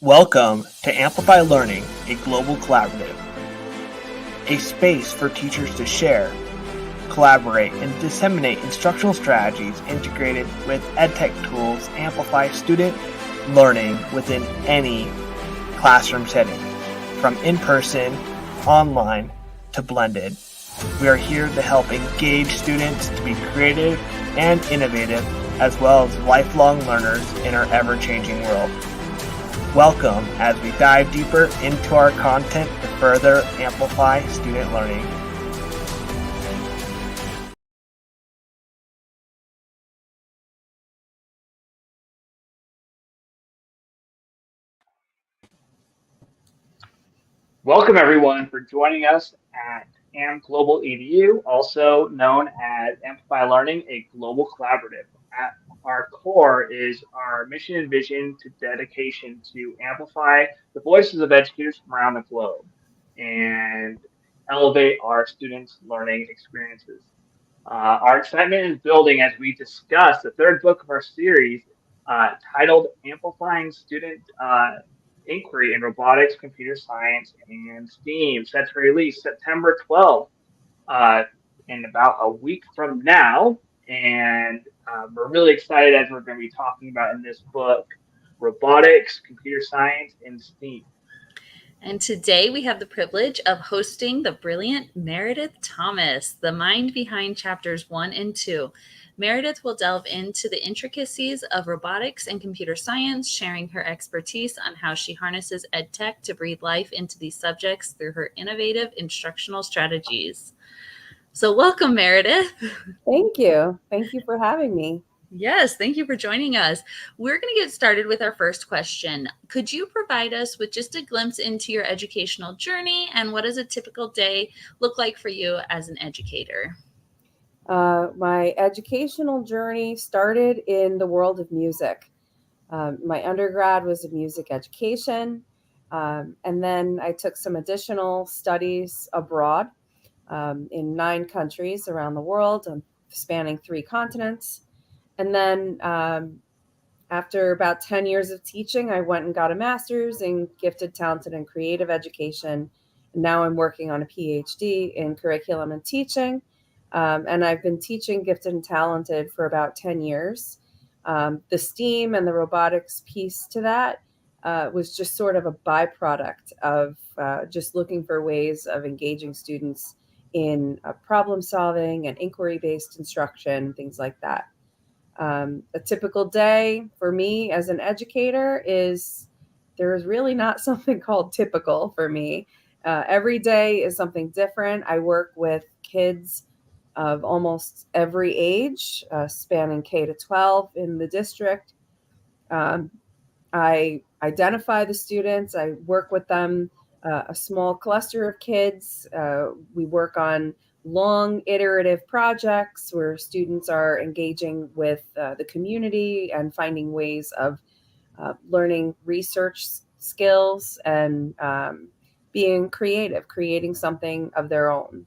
Welcome to Amplify Learning, a global collaborative, a space for teachers to share, collaborate, and disseminate instructional strategies integrated with EdTech tools to amplify student learning within any classroom setting, from in-person, online, to blended. We are here to help engage students to be creative and innovative, as well as lifelong learners in our ever-changing world. Welcome as we dive deeper into our content to further amplify student learning. Welcome everyone for joining us at AmpGlobalEdu, also known as Amplify Learning, a global collaborative. At our core is our mission and vision to dedication to amplify the voices of educators from around the globe and elevate our students' learning experiences. Our excitement is building as we discuss the third book of our series titled Amplifying Student Inquiry in Robotics, Computer Science, and STEAM, set to release September 12th, in about a week from now. And we're really excited as we're going to be talking about in this book, Robotics, Computer Science, and STEAM. And today we have the privilege of hosting the brilliant Meredith Thomas, the mind behind chapters 1 and 2. Meredith will delve into the intricacies of robotics and computer science, sharing her expertise on how she harnesses EdTech to breathe life into these subjects through her innovative instructional strategies. So welcome, Meredith. Thank you. Thank you for having me. Yes, thank you for joining us. We're going to get started with our first question. Could you provide us with just a glimpse into your educational journey and what does a typical day look like for you as an educator? My educational journey started in the world of music. My undergrad was in music education, and then I took some additional studies abroad in 9 countries around the world, spanning 3 continents. And then after about 10 years of teaching, I went and got a master's in gifted, talented, and creative education. And now I'm working on a PhD in curriculum and teaching. And I've been teaching gifted and talented for about 10 years. The STEAM and the robotics piece to that was just sort of a byproduct of just looking for ways of engaging students in problem solving and inquiry-based instruction, things like that. A typical day for me as an educator is there is really not something called typical for me. Every day is something different. I work with kids of almost every age, spanning K to 12 in the district. I identify the students. I work with them, a small cluster of kids. We work on long iterative projects where students are engaging with the community and finding ways of learning research skills and being creative, creating something of their own.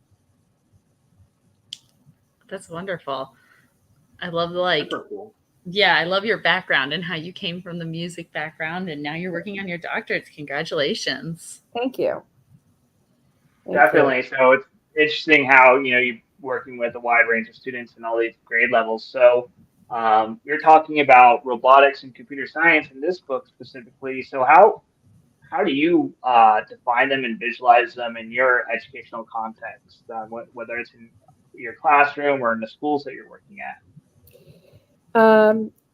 That's wonderful. I love I love your background and how you came from the music background and now you're working on your doctorate. Congratulations. Thank you. Definitely. So it's interesting how, you're working with a wide range of students in all these grade levels. So you're talking about robotics and computer science in this book specifically. So how do you define them and visualize them in your educational context, whether it's in your classroom or in the schools that you're working at?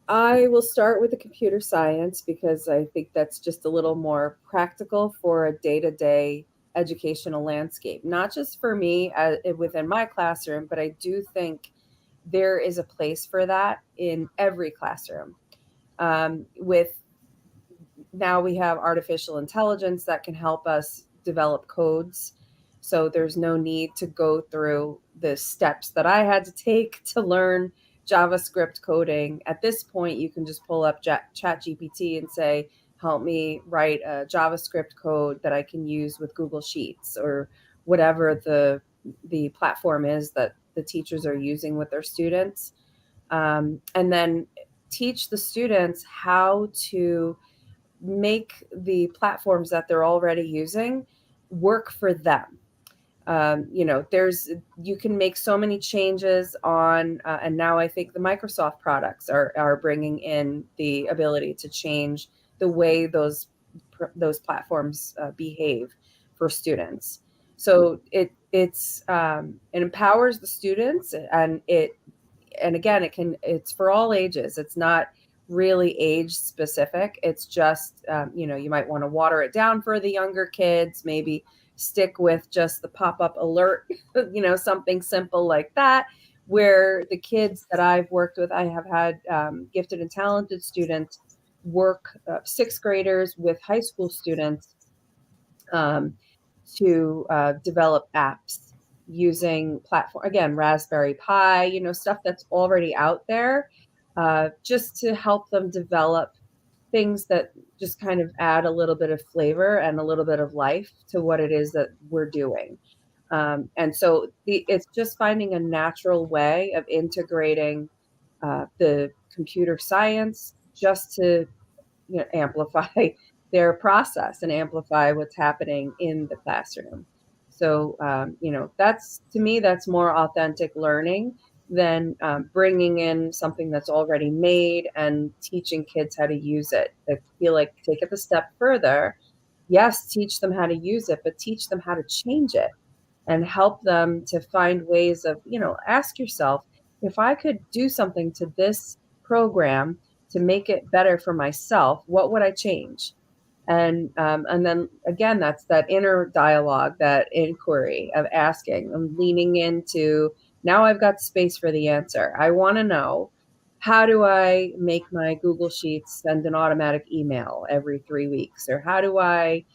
I will start with the computer science because I think that's just a little more practical for a day-to-day educational landscape, not just for me within my classroom, but I do think there is a place for that in every classroom. With now we have artificial intelligence that can help us develop codes. So there's no need to go through the steps that I had to take to learn JavaScript coding. At this point, you can just pull up ChatGPT and say, help me write a JavaScript code that I can use with Google Sheets or whatever the platform is that the teachers are using with their students. And then teach the students how to make the platforms that they're already using work for them. You can make so many changes on, and now I think the Microsoft products are bringing in the ability to change the way those platforms behave for students. So it empowers the students, and again, it's for all ages. It's not really age specific. It's just, you might want to water it down for the younger kids, maybe stick with just the pop-up alert, something simple like that, where the kids that I've worked with, I have had gifted and talented students work, sixth graders with high school students, to develop apps using platform, again, Raspberry Pi, stuff that's already out there, just to help them develop things that just kind of add a little bit of flavor and a little bit of life to what it is that we're doing. And so it's just finding a natural way of integrating the computer science just to amplify their process and amplify what's happening in the classroom. So, that's, to me, that's more authentic learning than bringing in something that's already made and teaching kids how to use it. I feel like take it a step further. Yes, teach them how to use it, but teach them how to change it and help them to find ways of, ask yourself, if I could do something to this program to make it better for myself, what would I change? And then again, that's that inner dialogue, that inquiry of asking and leaning into, now I've got space for the answer. I want to know, how do I make my Google Sheets send an automatic email every 3 weeks? Or how do I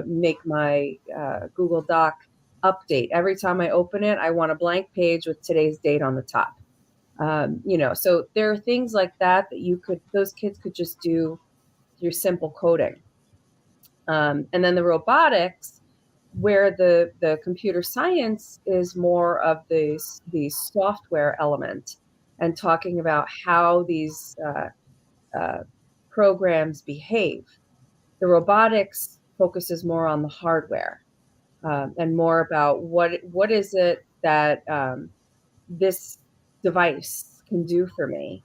make my Google Doc update? Every time I open it, I want a blank page with today's date on the top. So there are things like that those kids could just do through simple coding. And then the robotics, where the computer science is more of the software element, and talking about how these programs behave. The robotics focuses more on the hardware, and more about what is it that this device can do for me.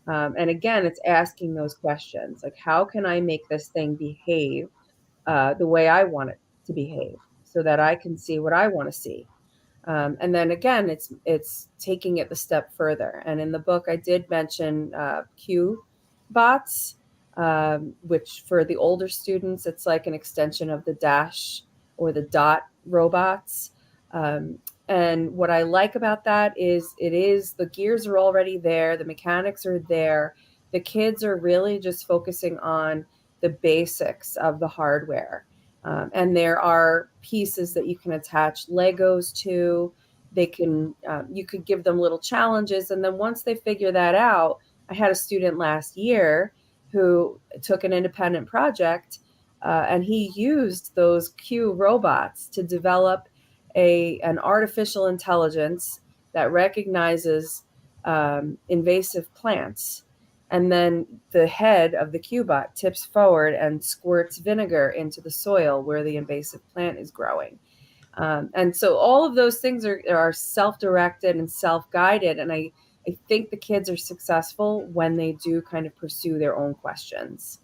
And again, it's asking those questions, like, how can I make this thing behave the way I want it to behave, so that I can see what I want to see. And then again, it's taking it a step further. And in the book, I did mention Q bots, which for the older students, it's like an extension of the dash or the dot robots. And what I like about that is the gears are already there, the mechanics are there. The kids are really just focusing on the basics of the hardware. And there are pieces that you can attach Legos to. You could give them little challenges. And then once they figure that out, I had a student last year who took an independent project, and he used those Q robots to develop an artificial intelligence that recognizes invasive plants. And then the head of the Q-bot tips forward and squirts vinegar into the soil where the invasive plant is growing. And so all of those things are self-directed and self-guided. And I think the kids are successful when they do kind of pursue their own questions.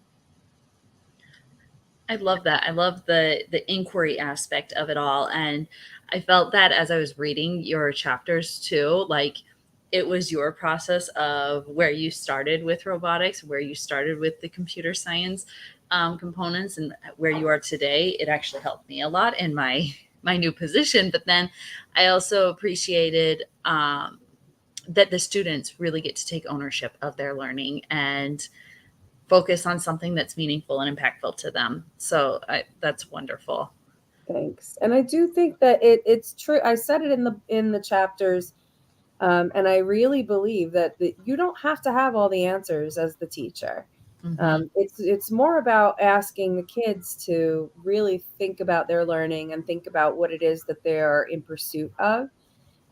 I love that. I love the inquiry aspect of it all. And I felt that as I was reading your chapters too, like it was your process of where you started with robotics, where you started with the computer science components, and where you are today. It actually helped me a lot in my new position. But then I also appreciated that the students really get to take ownership of their learning and focus on something that's meaningful and impactful to them. So that's wonderful. Thanks. And I do think that it's true. I said it in the chapters, and I really believe that you don't have to have all the answers as the teacher. Mm-hmm. It's more about asking the kids to really think about their learning and think about what it is that they are in pursuit of,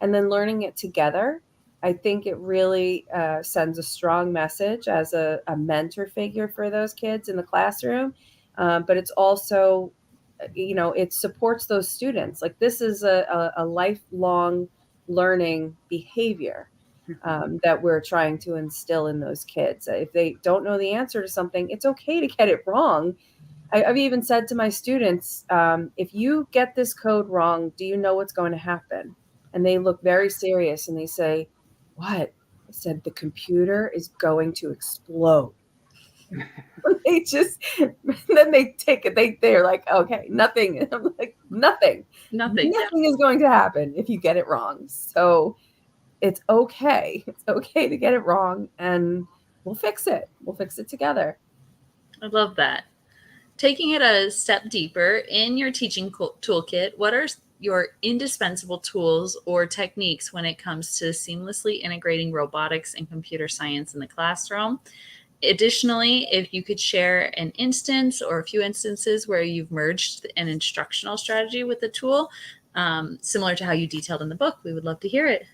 and then learning it together. I think it really sends a strong message as a mentor figure for those kids in the classroom. But it's also, it supports those students. Like, this is a lifelong learning behavior that we're trying to instill in those kids. If they don't know the answer to something, it's okay to get it wrong. I've even said to my students, if you get this code wrong, do you know what's going to happen? And they look very serious and they say, what? I said, the computer is going to explode. They just, then they take it. They're like, okay, nothing. And I'm like, nothing is going to happen if you get it wrong. So it's okay. It's okay to get it wrong, and we'll fix it. We'll fix it together. I love that. Taking it a step deeper, in your teaching toolkit, what are your indispensable tools or techniques when it comes to seamlessly integrating robotics and computer science in the classroom? Additionally, if you could share an instance or a few instances where you've merged an instructional strategy with a tool, similar to how you detailed in the book, we would love to hear it.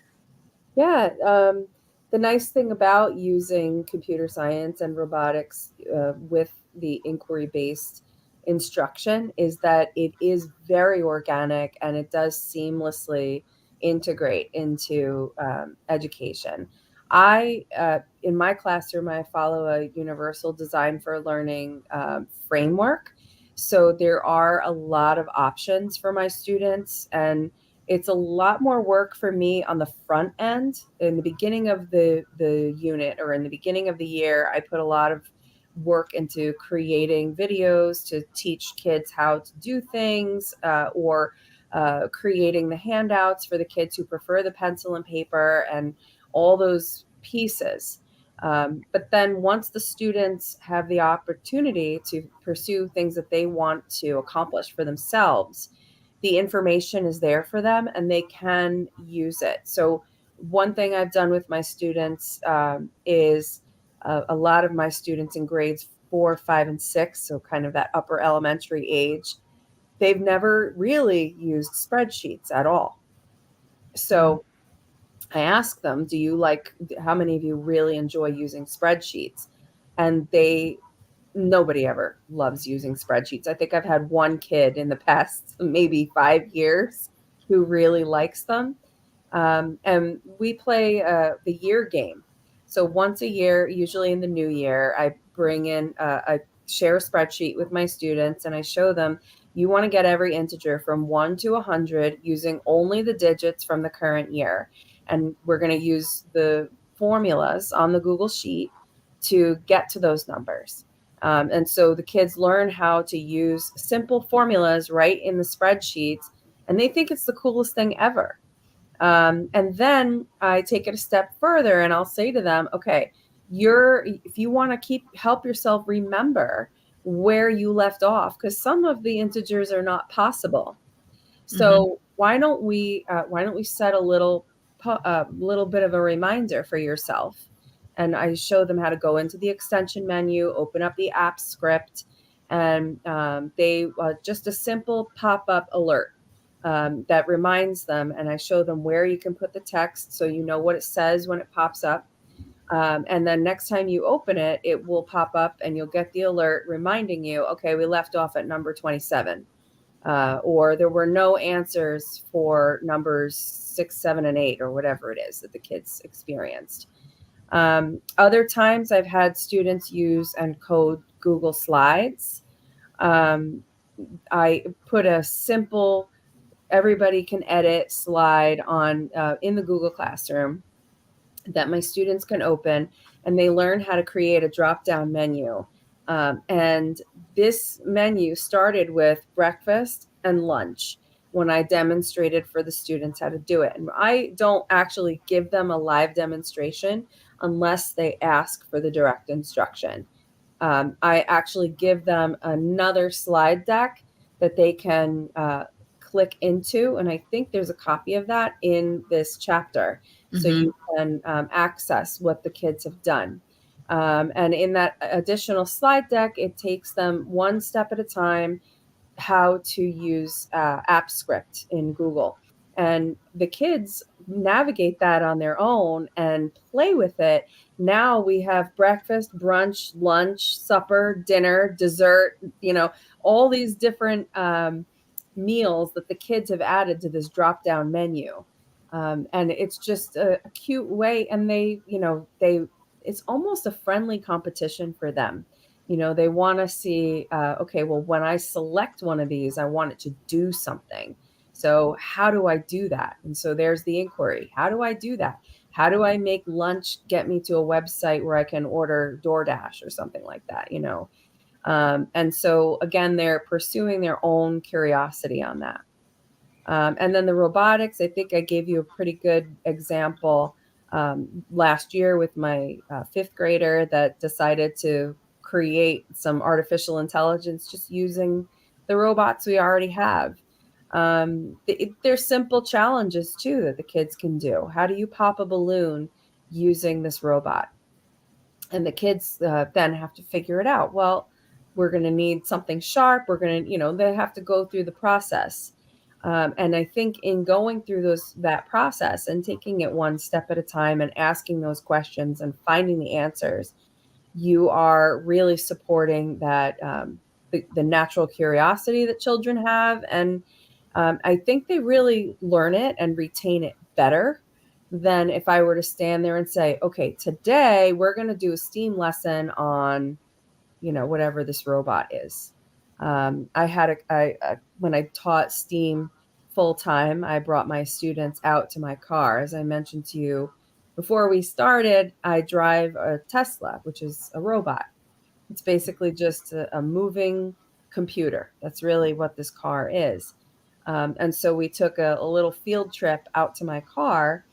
Yeah. The nice thing about using computer science and robotics with the inquiry-based instruction is that it is very organic and it does seamlessly integrate into education. In my classroom, I follow a universal design for learning framework. So there are a lot of options for my students, and it's a lot more work for me on the front end. In the beginning of the unit, or in the beginning of the year, I put a lot of work into creating videos to teach kids how to do things, or creating the handouts for the kids who prefer the pencil and paper and all those pieces. But then once the students have the opportunity to pursue things that they want to accomplish for themselves, the information is there for them and they can use it. So one thing I've done with my students is a lot of my students in grades 4, 5, and 6, so kind of that upper elementary age, they've never really used spreadsheets at all. So I ask them, how many of you really enjoy using spreadsheets? And nobody ever loves using spreadsheets. I think I've had one kid in the past maybe 5 years who really likes them. And we play the year game. So once a year, usually in the new year, I bring in I share a spreadsheet with my students and I show them, you want to get every integer from 1 to 100 using only the digits from the current year. And we're going to use the formulas on the Google Sheet to get to those numbers. And so the kids learn how to use simple formulas right in the spreadsheets, and they think it's the coolest thing ever. And then I take it a step further and I'll say to them, okay, if you want to help yourself remember where you left off, because some of the integers are not possible. So why don't we set a little bit of a reminder for yourself? And I show them how to go into the extension menu, open up the app script, and they just a simple pop-up alert that reminds them. And I show them where you can put the text so you know what it says when it pops up. And then next time you open it, it will pop up and you'll get the alert reminding you, okay, we left off at number 27. Or there were no answers for numbers 6, 7, and 8, or whatever it is that the kids experienced. Other times I've had students use and code Google Slides. I put a simple, everybody can edit slide on in the Google Classroom that my students can open, and they learn how to create a drop-down menu. And this menu started with breakfast and lunch when I demonstrated for the students how to do it. And I don't actually give them a live demonstration unless they ask for the direct instruction. I actually give them another slide deck that they can click into. And I think there's a copy of that in this chapter. So you can access what the kids have done. And in that additional slide deck, it takes them one step at a time how to use AppScript in Google. And the kids navigate that on their own and play with it. Now we have breakfast, brunch, lunch, supper, dinner, dessert, all these different meals that the kids have added to this drop down menu. And it's just a cute way. And it's almost a friendly competition for them. They want to see, okay, well, when I select one of these, I want it to do something. So how do I do that? And so there's the inquiry. How do I do that? How do I make lunch get me to a website where I can order DoorDash or something like that, And so again, they're pursuing their own curiosity on that. And then the robotics, I think I gave you a pretty good example last year with my fifth grader that decided to create some artificial intelligence just using the robots we already have. There's simple challenges too that the kids can do. How do you pop a balloon using this robot? And the kids then have to figure it out. Well, we're going to need something sharp. We're going to, they have to go through the process. And I think in going through that process and taking it one step at a time and asking those questions and finding the answers, you are really supporting that the natural curiosity that children have. And I think they really learn it and retain it better than if I were to stand there and say, okay, today we're going to do a STEAM lesson on, whatever this robot is. When I taught STEAM full time, I brought my students out to my car. As I mentioned to you before we started, I drive a Tesla, which is a robot. It's basically just a moving computer. That's really what this car is. And so we took a little field trip out to my car,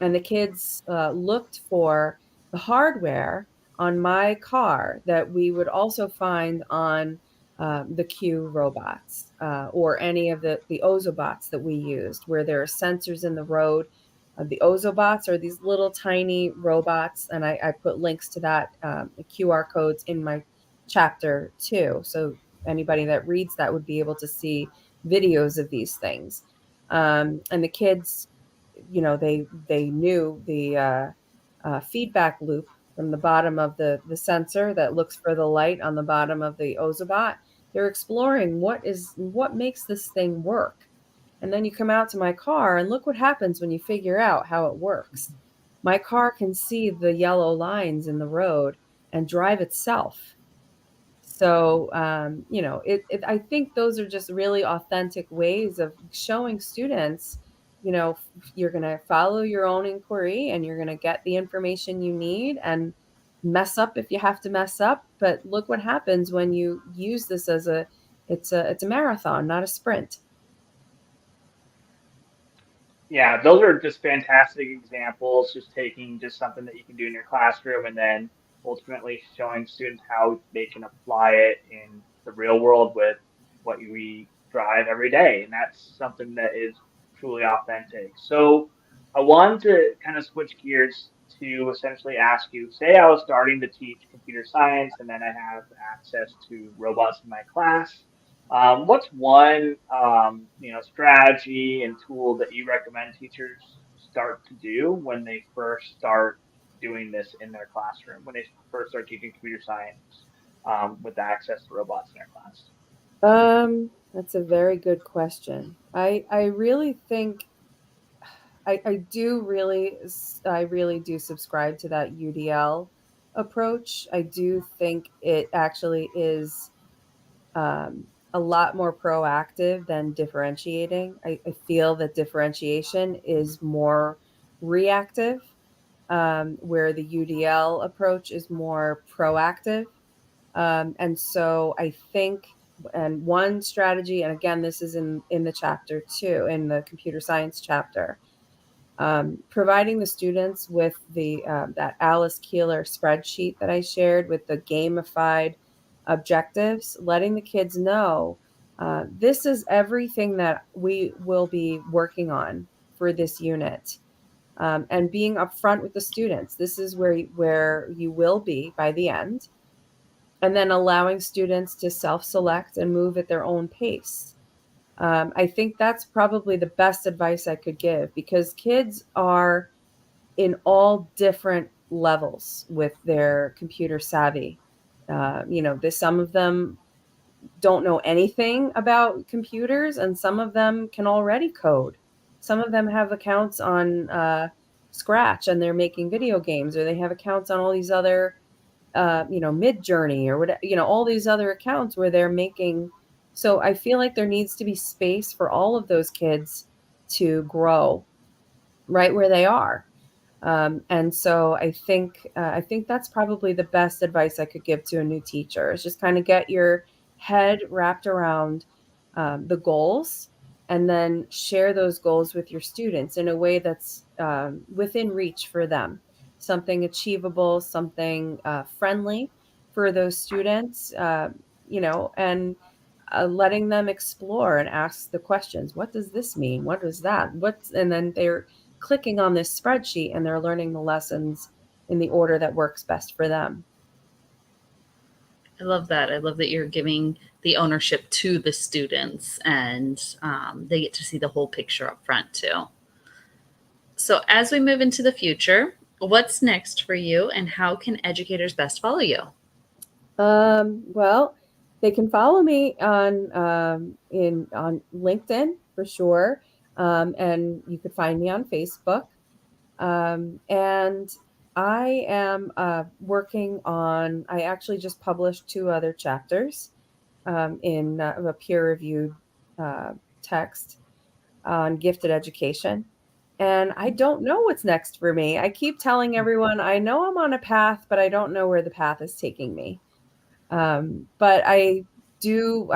and the kids looked for the hardware on my car that we would also find on the Q robots or any of the Ozobots that we used, where there are sensors in the road. The Ozobots are these little tiny robots, and I put links to that, the QR codes in my chapter too. So anybody that reads that would be able to see videos of these things. And the kids, they knew the feedback loop from the bottom of the sensor that looks for the light on the bottom of the Ozobot. They're exploring what makes this thing work. And then you come out to my car and look what happens when you figure out how it works. My car can see the yellow lines in the road and drive itself. So, I think those are just really authentic ways of showing students, you're going to follow your own inquiry and you're going to get the information you need and mess up if you have to mess up. But look what happens when you use this it's a marathon, not a sprint. Yeah, those are just fantastic examples, just taking just something that you can do in your classroom and then ultimately showing students how they can apply it in the real world with what we drive every day. And that's something that is truly authentic. So I wanted to kind of switch gears to essentially ask you, say I was starting to teach computer science and then I have access to robots in my class. What's one strategy and tool that you recommend teachers start to do when they first start doing this in their classroom, when they first start teaching computer science with access to robots in their class? That's a very good question. I really think I really do subscribe to that UDL approach. I do think it actually is a lot more proactive than differentiating. I feel that differentiation is more reactive, where the UDL approach is more proactive. And so I think, and one strategy, and again, this is in the chapter too, in the computer science chapter, providing the students with that Alice Keeler spreadsheet that I shared with the gamified objectives, letting the kids know this is everything that we will be working on for this unit. And being upfront with the students, this is where you will be by the end, and then allowing students to self-select and move at their own pace. I think that's probably the best advice I could give, because kids are in all different levels with their computer savvy. Some of them don't know anything about computers, and some of them can already code. Some of them have accounts on Scratch, and they're making video games, or they have accounts on all these other, Mid Journey or whatever, all these other accounts where they're making. So I feel like there needs to be space for all of those kids to grow right where they are. And so I think that's probably the best advice I could give to a new teacher, is just kind of get your head wrapped around the goals, and then share those goals with your students in a way that's within reach for them, something achievable, something friendly for those students, and letting them explore and ask the questions. What does this mean? What is that? And then they're clicking on this spreadsheet and they're learning the lessons in the order that works best for them. I love that. I love that you're giving the ownership to the students, and they get to see the whole picture up front too. So as we move into the future, what's next for you, and how can educators best follow you? Well, they can follow me on LinkedIn for sure, and you could find me on Facebook. And I am working on. I actually just published 2 other chapters in a peer-reviewed text on gifted education. And I don't know what's next for me. I keep telling everyone I know I'm on a path, but I don't know where the path is taking me. But I do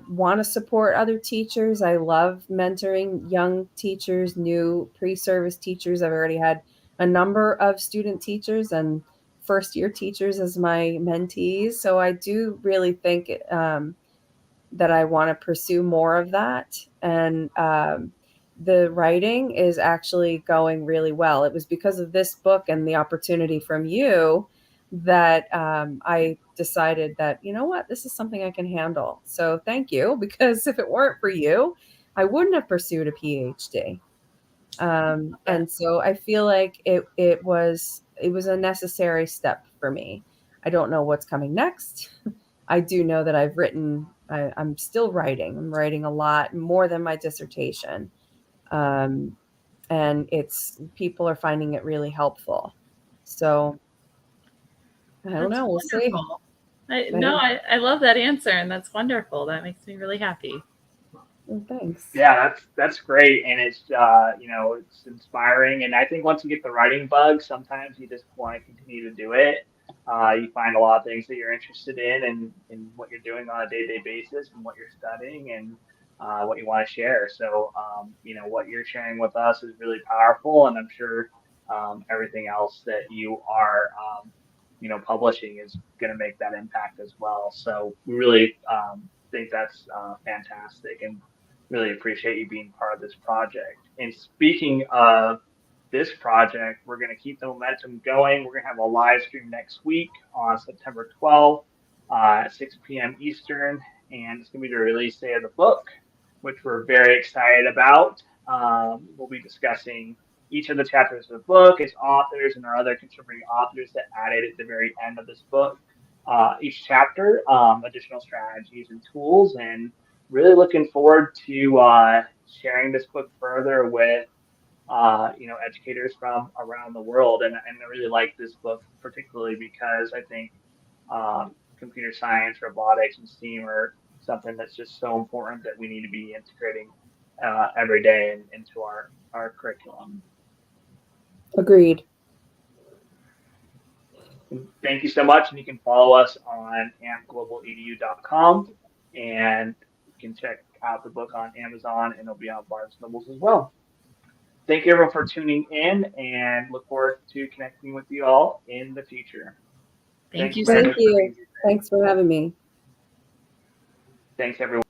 want to support other teachers. I love mentoring young teachers, new pre-service teachers. I've already had a number of student teachers and first-year teachers as my mentees. So I do really think that I want to pursue more of that. And the writing is actually going really well. It was because of this book and the opportunity from you that I decided that, you know what, this is something I can handle. So thank you, because if it weren't for you, I wouldn't have pursued a PhD. And so I feel like it was a necessary step for me. I don't know what's coming next. I do know that I'm still writing. I'm writing a lot more than my dissertation. And people are finding it really helpful. So I don't know. We'll see. I love that answer, and that's wonderful. That makes me really happy. Well, thanks. Yeah, that's great, and it's it's inspiring. And I think once you get the writing bug, sometimes you just want to continue to do it. You find a lot of things that you're interested in what you're doing on a day-to-day basis, and what you're studying, and what you want to share. So what you're sharing with us is really powerful, and I'm sure everything else that you are publishing is going to make that impact as well. So we really think that's fantastic, and really appreciate you being part of this project. And speaking of this project, we're going to keep the momentum going. We're going to have a live stream next week on September 12th at 6 p.m. Eastern, and it's going to be the release day of the book, which we're very excited about. We'll be discussing each of the chapters of the book, its authors, and our other contributing authors that added at the very end of this book. Each chapter, additional strategies and tools, and really looking forward to sharing this book further with educators from around the world. And I really like this book particularly because I think computer science, robotics, and STEAM are something that's just so important that we need to be integrating every day into our curriculum. Agreed. Thank you so much. And you can follow us on AmpGlobalEdu.com, and you can check out the book on Amazon, and it'll be on Barnes & Nobles as well. Thank you everyone for tuning in, and look forward to connecting with you all in the future. Thank you. Thank you. Thanks for having me. Thanks everyone.